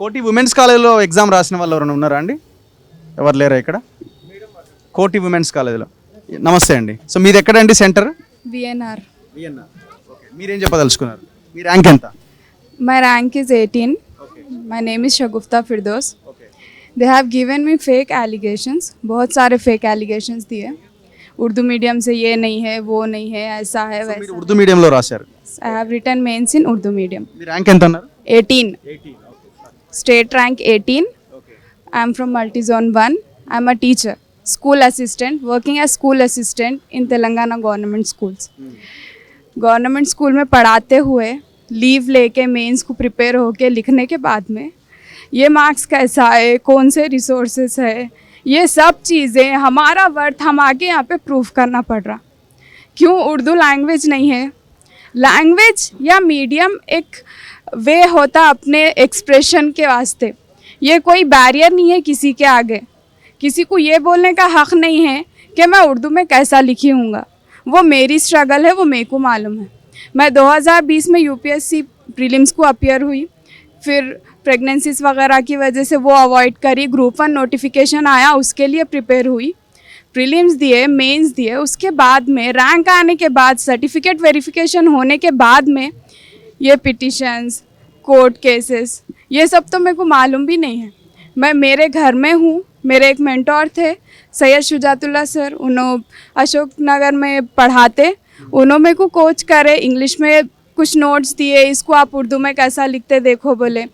కోటి ఉమెన్స్ కాలేజ్లో ఎగ్జామ్ రాసిన వాళ్ళు ఎవరైనా ఉన్నారా అండి? ఎవరు లేరా ఇక్కడ? కోటి ఉమెన్స్ కాలేజ్లో. నమస్తే అండి. సో మీది ఎక్కడండి సెంటర్? విఎన్ఆర్. ఓకే, మీరేం చెప్పదలుచుకున్నారు? మీ ర్యాంక్ ఎంత? My rank is 18. My name is Shagufta Firdos. They have given me fake allegations. बहुत सारे fake allegations दिए. उर्दू मीडियम से ये नहीं है, वो नहीं है, ऐसा है, మీరు वैसा. ఉర్దూ మీడియంలో రాశారు. I have written mains in Urdu medium. Me rank ఎంత అన్నారు? 18. State rank 18. I am from Multizone 1. I am a teacher, school assistant, working as school assistant in Telangana government schools. Government school में पढ़ाते हुए leave लेके mains को prepare होके लिखने के बाद में ये मार्क्स कैसा है, कौन से रिसोर्सेस है, ये सब चीज़ें हमारा वर्थ हम आगे यहाँ पे प्रूफ करना पड़ रहा. क्यों उर्दू लैंग्वेज नहीं है? लैंग्वेज या मीडियम एक वे होता अपने एक्सप्रेशन के वास्ते. ये कोई बैरियर नहीं है किसी के आगे. किसी को ये बोलने का हक़ नहीं है कि मैं उर्दू में कैसा लिखी हूँगा. वो मेरी स्ट्रगल है, वो मेरे को मालूम है. मैं 2020 में यूपीएससी प्रीलिम्स को अपीयर हुई, फिर प्रेगनेंसीज वगैरह की वजह से वो अवॉइड करी. ग्रुप 1 नोटिफिकेशन आया, उसके लिए प्रिपेयर हुई, प्रीलिम्स दिए, मेंस दिए. उसके बाद में रैंक आने के बाद, सर्टिफिकेट वेरिफिकेशन होने के बाद में ये पिटिशंस, कोर्ट केसेस, ये सब तो मेरे को मालूम भी नहीं है. मैं मेरे घर में हूँ. मेरे एक मेंटोर थे सैयद शुजातुल्लाह सर, उन्होंने अशोक नगर में पढ़ाते. उन्होंने मेरे को कोच करे, इंग्लिश में कुछ नोट्स दिए, इसको आप उर्दू में कैसा लिखते देखो बोले.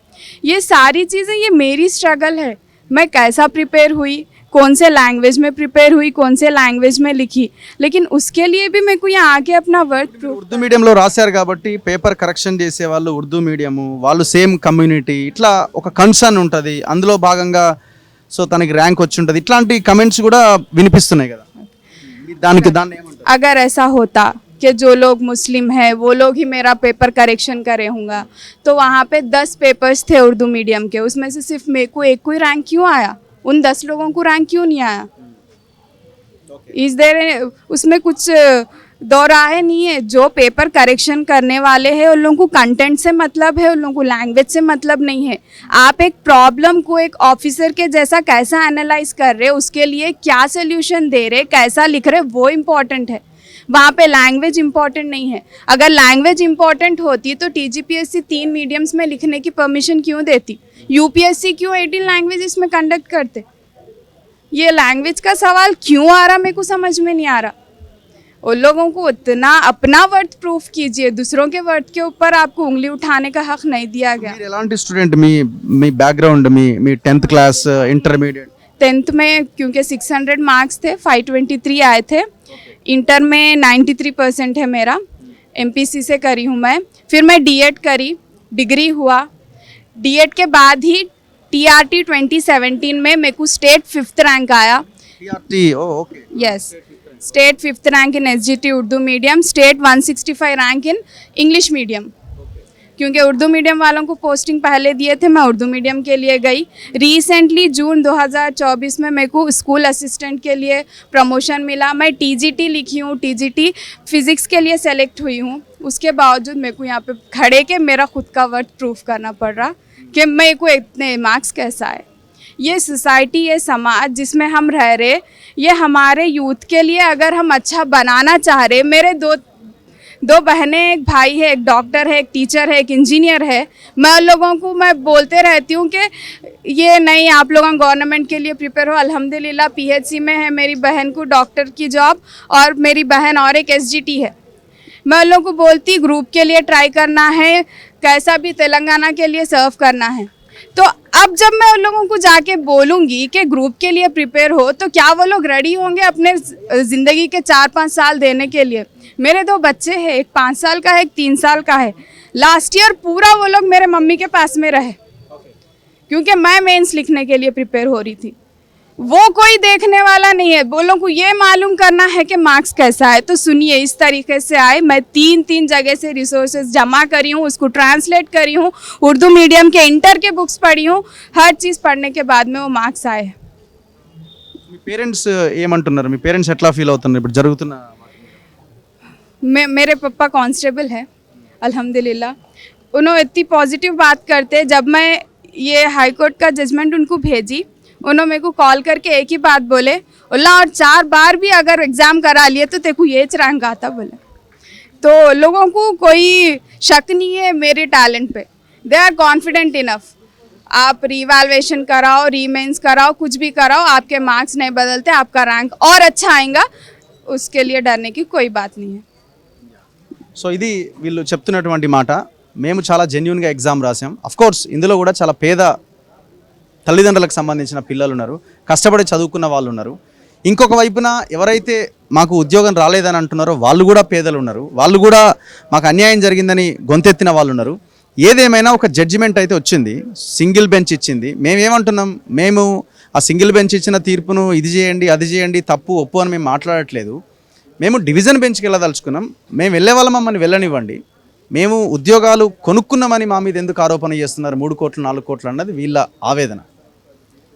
ये सारी चीज़ें ये मेरी स्ट्रगल है. मैं कैसा प्रिपेयर हुई, कौन से लैंग्वेज में प्रिपेयर हुई, कौन से लैंग्वेज में लिखी, लेकिन उसके लिए भी मेरे को यहाँ आके अपना वर्थ प्रूफ. ఉర్దూ మీడియంలో రాశారు కాబట్టి పేపర్ కరెక్షన్ చేసే వాళ్ళు ఉర్దూ మీడియము వాళ్ళు సేమ్ కమ్యూనిటీ, ఇట్లా ఒక కన్సర్న్ ఉంటుంది. అందులో భాగంగా సో తనకి ర్యాంక్ వచ్చి ఉంటుంది. ఇట్లాంటి కమెంట్స్ కూడా వినిపిస్తున్నాయి కదా, దాన్ని ఏమంటారు? अगर ऐसा होता कि जो लोग मुस्लिम हैं वो लोग ही मेरा पेपर करेक्शन करे होंगे, तो वहाँ पे 10 पेपर्स थे उर्दू मीडियम के, उसमें से सिर्फ मेरे को एक कोई रैंक क्यों आया? उन 10 लोगों को रैंक क्यों नहीं आया? इस देर उसमें कुछ दो राहें नहीं है. जो पेपर करेक्शन करने वाले हैं उन लोगों को कंटेंट से मतलब है, उन लोगों को लैंग्वेज से मतलब नहीं है. आप एक प्रॉब्लम को एक ऑफिसर के जैसा कैसा एनालाइज कर रहे, उसके लिए क्या सोल्यूशन दे रहे, कैसा लिख रहे, वो इम्पॉर्टेंट है. वहाँ पे लैंग्वेज इम्पॉर्टेंट नहीं है. अगर लैंग्वेज इम्पॉर्टेंट होती तो टीजीपीएससी 3 मीडियम्स में लिखने की परमिशन क्यों देती? यूपीएससी क्यों 18 लैंग्वेजेस में कंडक्ट करते? ये लैंग्वेज का सवाल क्यों आ रहा मेरे को समझ में नहीं आ रहा. उन लोगों को उतना अपना वर्थ प्रूफ कीजिए, दूसरों के वर्थ के ऊपर आपको उंगली उठाने का हक नहीं दिया गया. మీరు ఎలాంటి స్టూడెంట్? మీ బ్యాక్గ్రౌండ్, మీ 10th క్లాస్, ఇంటర్మీడియట్? 10th में क्योंकि 600 मार्क्स थे, 523 आए थे. इंटर में 93% है मेरा. एमपीसी से करी हूँ मैं. फिर मैं डीएड करी, डिग्री हुआ. डीएड के बाद ही टीआरटी 2017 में मेरे को स्टेट 5th रैंक आया. TRT, okay. Yes, state 5th rank in SGT Urdu medium, state 165 rank in English medium. क्योंकि उर्दू मीडियम वालों को पोस्टिंग पहले दिए थे, मैं उर्दू मीडियम के लिए गई. रिसेंटली जून 2024 में मेरे को स्कूल असिस्टेंट के लिए प्रमोशन मिला. मैं टीजीटी लिखी हूँ, टीजीटी फिज़िक्स के लिए सेलेक्ट हुई हूँ. उसके बावजूद मेरे को यहाँ पे खड़े के मेरा खुद का वर्थ प्रूफ करना पड़ रहा कि मेरे को इतने मार्क्स कैसा है. ये सोसाइटी, ये समाज जिसमें हम रह रहे, ये हमारे यूथ के लिए अगर हम अच्छा बनाना चाह रहे. मेरे दो बहनें, एक भाई है, एक डॉक्टर है, एक टीचर है, एक इंजीनियर है. मैं उन लोगों को मैं बोलते रहती हूँ कि ये नहीं, आप लोग गवर्नमेंट के लिए प्रिपेयर हो. अल्हम्दुलिल्लाह पीएचसी में है मेरी बहन को डॉक्टर की जॉब, और मेरी बहन और एक एसजीटी है. मैं उन लोगों को बोलती ग्रुप के लिए ट्राई करना है, कैसा भी तेलंगाना के लिए सर्व करना है. तो अब जब मैं उन लोगों को जाके बोलूँगी कि ग्रुप के लिए प्रिपेयर हो, तो क्या वो लोग रेडी होंगे अपने ज़िंदगी के 4-5 साल देने के लिए? मेरे 2 बच्चे हैं, एक 5 साल का है, एक 3 साल का है. लास्ट ईयर पूरा वो लोग मेरे मम्मी के पास में रहे, क्योंकि मैं मेंस लिखने के लिए प्रिपेयर हो रही थी. वो कोई देखने वाला नहीं है. वो लोगों को ये मालूम करना है कि मार्क्स कैसा है. तो सुनिए, इस तरीके से आए. मैं 3 जगह से रिसोर्सेज जमा करी हूँ, उसको ट्रांसलेट करी हूँ, उर्दू मीडियम के इंटर के बुक्स पढ़ी हूँ. हर चीज़ पढ़ने के बाद में वो मार्क्स आए. మీ పేరెంట్స్ ఏమంటున్నారు? మీ పేరెంట్స్ ఎట్లా ఫీల్ అవుతున్నారు ఇప్పుడు జరుగుతున్న? मेरे पापा कांस्टेबल है, अल्हम्दुलिल्लाह. उन्होंने इतनी पॉजिटिव बात करते. जब मैं ये हाई कोर्ट का जजमेंट उनको भेजी, उन्होंने मेरे को कॉल करके एक ही बात बोले, बोला और 4 बार भी अगर एग्ज़ाम करा लिए तो तेरे को ये रैंक आता बोले। तो लोगों को कोई शक नहीं है मेरे टैलेंट पे, दे आर कॉन्फिडेंट इनफ। आप रीवैल्यूएशन कराओ, रीमेंस कराओ, कुछ भी कराओ, आपके मार्क्स नहीं बदलते, आपका रैंक और अच्छा आएगा, उसके लिए डरने की कोई बात नहीं है। సో ఇది వీళ్ళు చెప్తున్నటువంటి మాట. మేము చాలా జెన్యున్గా ఎగ్జామ్ రాసాం. కోర్స్ ఇందులో కూడా చాలా పేద తల్లిదండ్రులకు సంబంధించిన పిల్లలు ఉన్నారు, కష్టపడి చదువుకున్న వాళ్ళు ఉన్నారు. ఇంకొక వైపున ఎవరైతే మాకు ఉద్యోగం రాలేదని అంటున్నారో వాళ్ళు కూడా పేదలు ఉన్నారు, వాళ్ళు కూడా మాకు అన్యాయం జరిగిందని గొంతెత్తిన వాళ్ళు ఉన్నారు. ఏదేమైనా ఒక జడ్జిమెంట్ అయితే వచ్చింది, సింగిల్ బెంచ్ ఇచ్చింది. మేమేమంటున్నాం, మేము ఆ సింగిల్ బెంచ్ ఇచ్చిన తీర్పును ఇది చేయండి అది చేయండి తప్పు ఒప్పు అని మేము మాట్లాడట్లేదు. మేము డివిజన్ బెంచ్కి వెళ్ళదలుచుకున్నాం. మేము వెళ్ళే వాళ్ళ మమ్మల్ని వెళ్ళనివ్వండి. మేము ఉద్యోగాలు కొనుక్కున్నామని మా మీద ఎందుకు ఆరోపణ చేస్తున్నారు 3 కోట్లు 4 కోట్లు అన్నది వీళ్ళ ఆవేదన.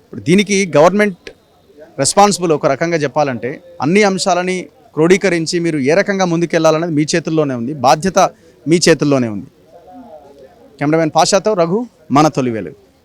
ఇప్పుడు దీనికి గవర్నమెంట్ రెస్పాన్సిబుల్. ఒక రకంగా చెప్పాలంటే అన్ని అంశాలని క్రోడీకరించి మీరు ఏ రకంగా ముందుకెళ్లాలనేది మీ చేతుల్లోనే ఉంది, బాధ్యత మీ చేతుల్లోనే ఉంది. కెమెరామెన్ పాషాతో రఘు, మన తొలి వెలుగు.